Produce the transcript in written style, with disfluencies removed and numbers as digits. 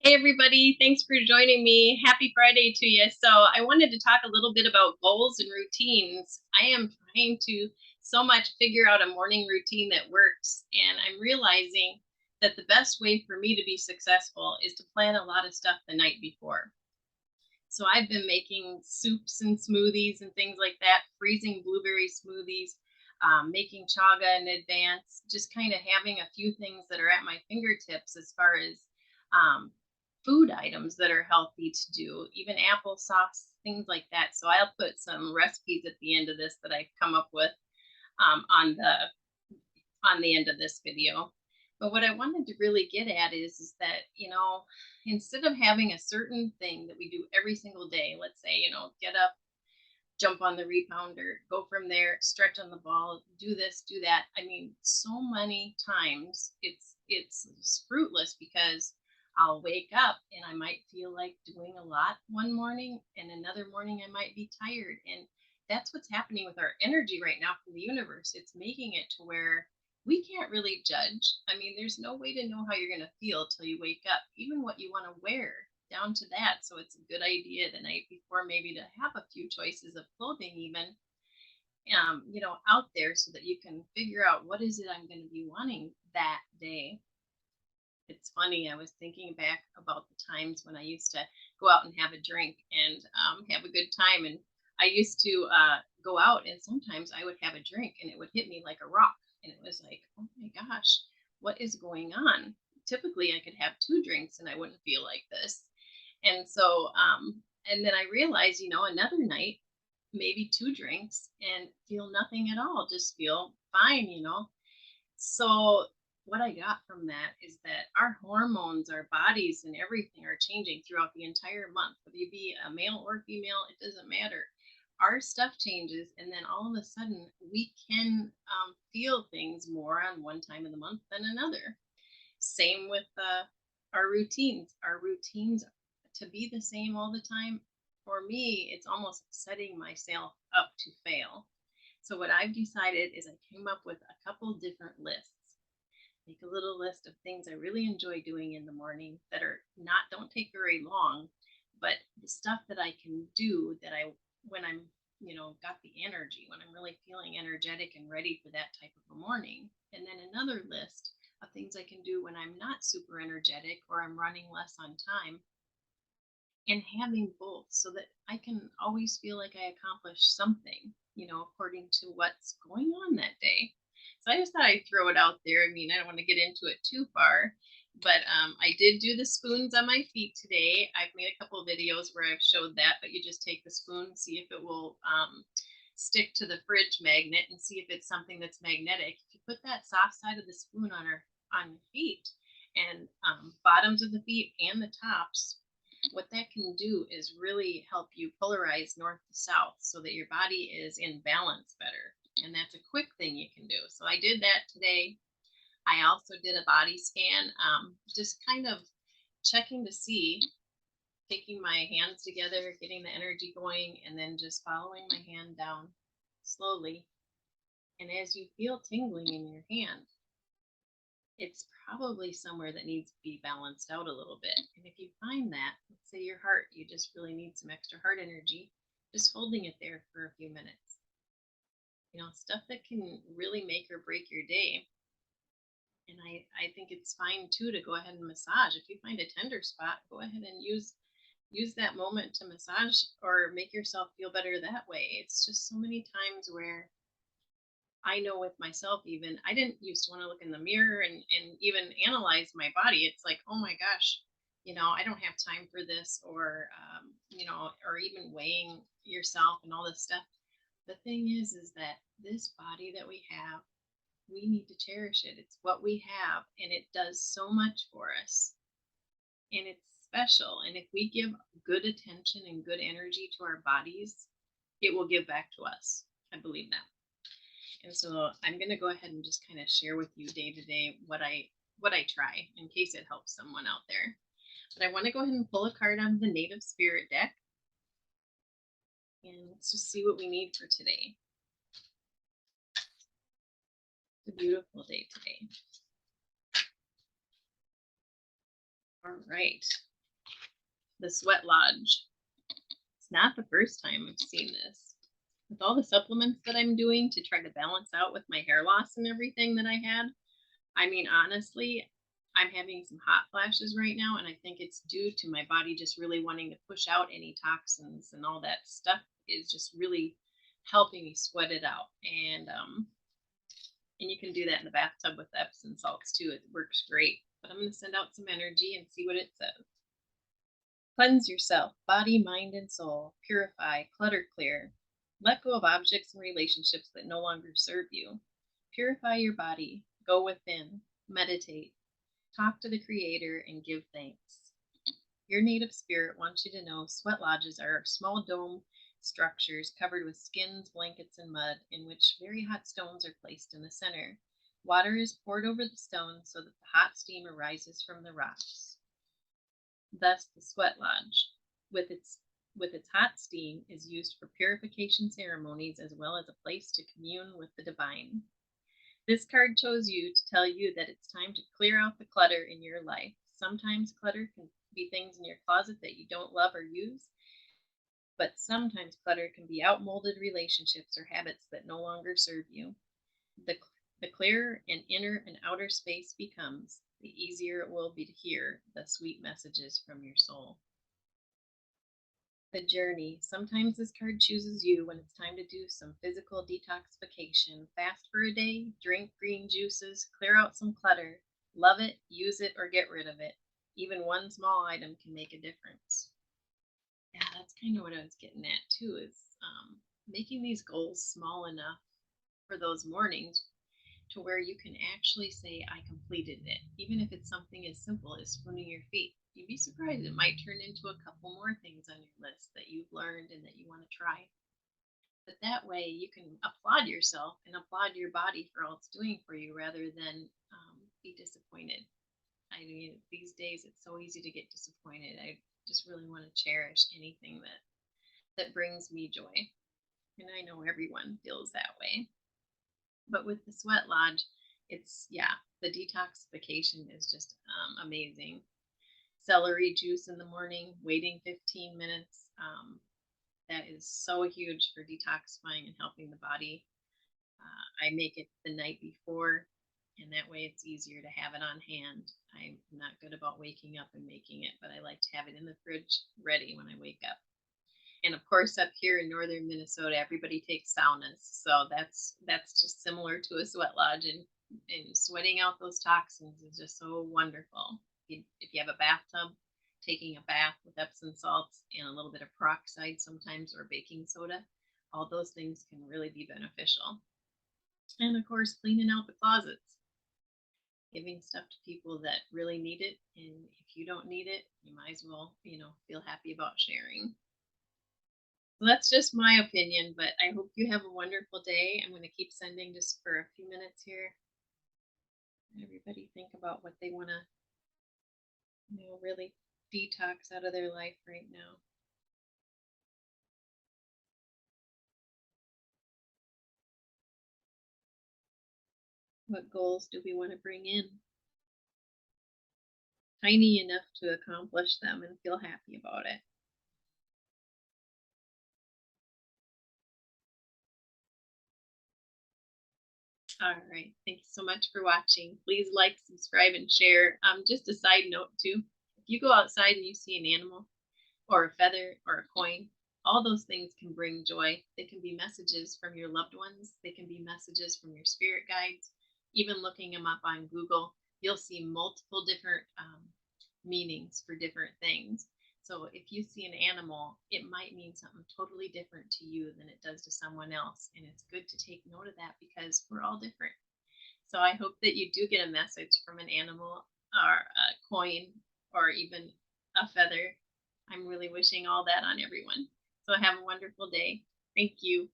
Hey everybody, thanks for joining me. Happy Friday to you. So, I wanted to talk a little bit about goals and routines. I am trying to so much figure out a morning routine that works, and I'm realizing that the best way for me to be successful is to plan a lot of stuff the night before. So, I've been making soups and smoothies and things like that, freezing blueberry smoothies, making chaga in advance, just kind of having a few things that are at my fingertips as far as um, food items that are healthy to do, even applesauce, things like that. So I'll put some recipes at the end of this that I've come up with um, on the on the end of this video. But what I wanted to really get at is that, instead of having a certain thing that we do every single day, let's say, get up, jump on the rebounder, go from there, stretch on the ball, do this, do that. I mean, so many times it's fruitless because I'll wake up and I might feel like doing a lot one morning, and another morning I might be tired. And that's what's happening with our energy right now from the universe. It's making it to where we can't really judge. I mean, there's no way to know how you're going to feel till you wake up, even what you want to wear down to that. So it's a good idea the night before maybe to have a few choices of clothing even out there so that you can figure out what is it I'm going to be wanting that day. It's funny, I was thinking back about the times when I used to go out and have a drink and have a good time. And I used to go out, and sometimes I would have a drink and it would hit me like a rock. And it was like, oh my gosh, what is going on? Typically, I could have two drinks and I wouldn't feel like this. And so, and then I realized, another night, maybe two drinks and feel nothing at all, just feel fine. So, what I got from that is that our hormones, our bodies, and everything are changing throughout the entire month. Whether you be a male or female, it doesn't matter. Our stuff changes, and then all of a sudden, we can feel things more on one time of the month than another. Same with our routines. Our routines to be the same all the time, for me, it's almost setting myself up to fail. So, what I've decided is I came up with a couple different lists. Make a little list of things I really enjoy doing in the morning that are not, don't take very long, but the stuff that I can do that when I'm, got the energy, when I'm really feeling energetic and ready for that type of a morning. And then another list of things I can do when I'm not super energetic or I'm running less on time, and having both so that I can always feel like I accomplished something, according to what's going on that day. So I just thought I'd throw it out there. I mean, I don't want to get into it too far, but I did do the spoons on my feet today. I've made a couple of videos where I've showed that, but you just take the spoon, see if it will stick to the fridge magnet, and see if it's something that's magnetic. If you put that soft side of the spoon on your feet and bottoms of the feet and the tops, what that can do is really help you polarize north to south so that your body is in balance better. And that's a quick thing you can do. So I did that today. I also did a body scan, just kind of checking to see, taking my hands together, getting the energy going, and then just following my hand down slowly. And as you feel tingling in your hand, it's probably somewhere that needs to be balanced out a little bit. And if you find that, let's say your heart, you just really need some extra heart energy, just holding it there for a few minutes. Stuff that can really make or break your day. And I think it's fine too to go ahead and massage. If you find a tender spot, go ahead and use that moment to massage or make yourself feel better that way. It's just so many times where I know with myself, even I didn't used to want to look in the mirror and even analyze my body. It's like, oh my gosh, I don't have time for this, or even weighing yourself and all this stuff. The thing is that this body that we have, we need to cherish it. It's what we have, and it does so much for us, and it's special. And if we give good attention and good energy to our bodies, it will give back to us. I believe that. And so I'm going to go ahead and just kind of share with you day to day what I try in case it helps someone out there. But I want to go ahead and pull a card on the Native Spirit deck. And let's just see what we need for today. It's a beautiful day today. All right. The Sweat Lodge. It's not the first time I've seen this. With all the supplements that I'm doing to try to balance out with my hair loss and everything that I had, I mean, honestly, I'm having some hot flashes right now, and I think it's due to my body just really wanting to push out any toxins, and all that stuff is just really helping me sweat it out. And you can do that in the bathtub with Epsom salts too. It works great. But I'm going to send out some energy and see what it says. Cleanse yourself, body, mind, and soul. Purify, clutter clear. Let go of objects and relationships that no longer serve you. Purify your body. Go within. Meditate. Talk to the Creator and give thanks. Your native spirit wants you to know sweat lodges are small dome structures covered with skins, blankets, and mud, in which very hot stones are placed in the center. Water is poured over the stones so that the hot steam arises from the rocks. Thus, the Sweat Lodge, with its hot steam, is used for purification ceremonies as well as a place to commune with the divine. This card chose you to tell you that it's time to clear out the clutter in your life. Sometimes clutter can be things in your closet that you don't love or use, but sometimes clutter can be outmolded relationships or habits that no longer serve you. The clearer an inner and outer space becomes, the easier it will be to hear the sweet messages from your soul. The journey. Sometimes this card chooses you when it's time to do some physical detoxification. Fast for a day, drink green juices, clear out some clutter, love it, use it, or get rid of it. Even one small item can make a difference. Yeah, that's kind of what I was getting at too, is making these goals small enough for those mornings to where you can actually say, I completed it. Even if it's something as simple as spooning your feet. You'd be surprised, it might turn into a couple more things on your list that you've learned and that you want to try. But that way you can applaud yourself and applaud your body for all it's doing for you rather than be disappointed. I mean, these days it's so easy to get disappointed. I just really want to cherish anything that brings me joy. And I know everyone feels that way. But with the Sweat Lodge, it's, yeah, the detoxification is just amazing. Celery juice in the morning, waiting 15 minutes. That is so huge for detoxifying and helping the body. I make it the night before, and that way it's easier to have it on hand. I'm not good about waking up and making it, but I like to have it in the fridge ready when I wake up. And of course, up here in northern Minnesota, everybody takes saunas, so that's just similar to a sweat lodge, and sweating out those toxins is just so wonderful. If you have a bathtub, taking a bath with Epsom salts and a little bit of peroxide sometimes, or baking soda, all those things can really be beneficial. And of course, cleaning out the closets, giving stuff to people that really need it, and if you don't need it, you might as well, feel happy about sharing. Well, that's just my opinion, but I hope you have a wonderful day. I'm going to keep sending just for a few minutes here. Everybody think about what they want to, really detox out of their life right now. What goals do we want to bring in? Tiny enough to accomplish them and feel happy about it. All right. Thank you so much for watching. Please like, subscribe, and share. Just a side note too, if you go outside and you see an animal or a feather or a coin, all those things can bring joy. They can be messages from your loved ones. They can be messages from your spirit guides. Even looking them up on Google, you'll see multiple different meanings for different things. So if you see an animal, it might mean something totally different to you than it does to someone else. And it's good to take note of that because we're all different. So I hope that you do get a message from an animal or a coin or even a feather. I'm really wishing all that on everyone. So have a wonderful day. Thank you.